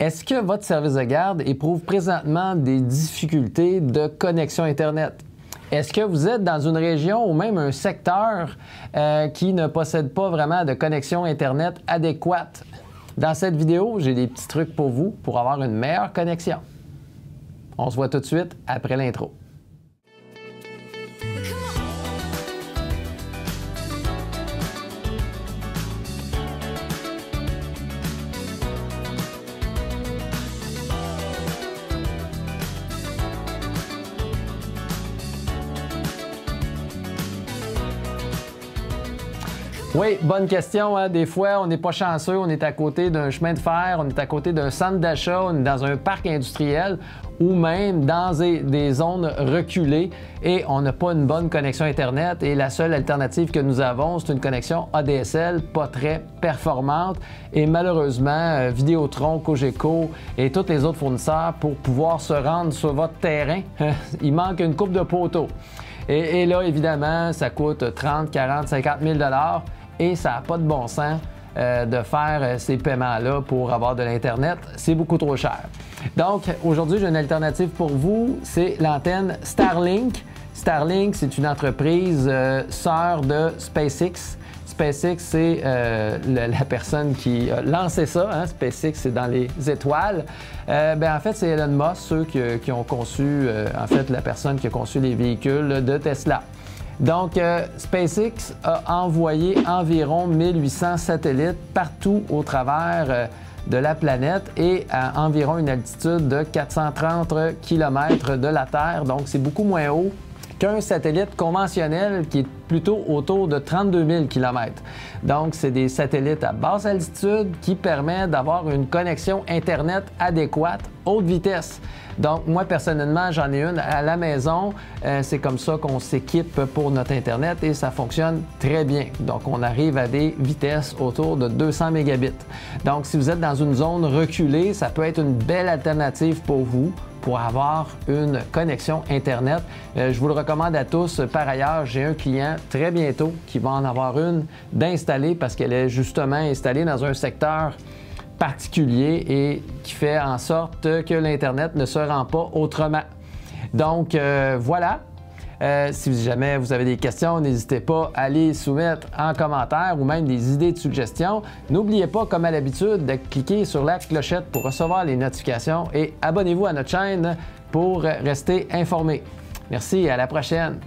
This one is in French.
Est-ce que votre service de garde éprouve présentement des difficultés de connexion Internet? Est-ce que vous êtes dans une région ou même un secteur qui ne possède pas vraiment de connexion Internet adéquate? Dans cette vidéo, j'ai des petits trucs pour vous pour avoir une meilleure connexion. On se voit tout de suite après l'intro. Oui, bonne question. Hein? Des fois, on n'est pas chanceux, on est à côté d'un chemin de fer, on est à côté d'un centre d'achat, on est dans un parc industriel ou même dans des zones reculées et on n'a pas une bonne connexion Internet et la seule alternative que nous avons, c'est une connexion ADSL pas très performante et malheureusement, Vidéotron, Cogeco et tous les autres fournisseurs, pour pouvoir se rendre sur votre terrain, il manque une coupe de poteaux. Et là, évidemment, ça coûte 30, 40, 50 000 $ et ça n'a pas de bon sens de faire ces paiements-là pour avoir de l'Internet. C'est beaucoup trop cher. Donc, aujourd'hui, j'ai une alternative pour vous. C'est l'antenne Starlink. Starlink, c'est une entreprise sœur de SpaceX. SpaceX, c'est la personne qui a lancé ça. Hein? SpaceX, c'est dans les étoiles. En fait, c'est Elon Musk, ceux qui ont conçu, en fait, la personne qui a conçu les véhicules de Tesla. Donc, SpaceX a envoyé environ 1800 satellites partout au travers de la planète et à environ une altitude de 430 km de la Terre. Donc, c'est beaucoup moins haut qu'un satellite conventionnel qui est plutôt autour de 32 000 km. Donc, c'est des satellites à basse altitude qui permettent d'avoir une connexion Internet adéquate, haute vitesse. Donc, moi, personnellement, j'en ai une à la maison. C'est comme ça qu'on s'équipe pour notre Internet et ça fonctionne très bien. Donc, on arrive à des vitesses autour de 200 mégabits. Donc, si vous êtes dans une zone reculée, ça peut être une belle alternative pour vous pour avoir une connexion Internet. Je vous le recommande à tous. Par ailleurs, j'ai un client très bientôt qui va en avoir une d'installée parce qu'elle est justement installée dans un secteur particulier et qui fait en sorte que l'Internet ne se rend pas autrement. Donc, voilà. Si jamais vous avez des questions, n'hésitez pas à les soumettre en commentaire ou même des idées de suggestions. N'oubliez pas, comme à l'habitude, de cliquer sur la clochette pour recevoir les notifications et abonnez-vous à notre chaîne pour rester informé. Merci et à la prochaine!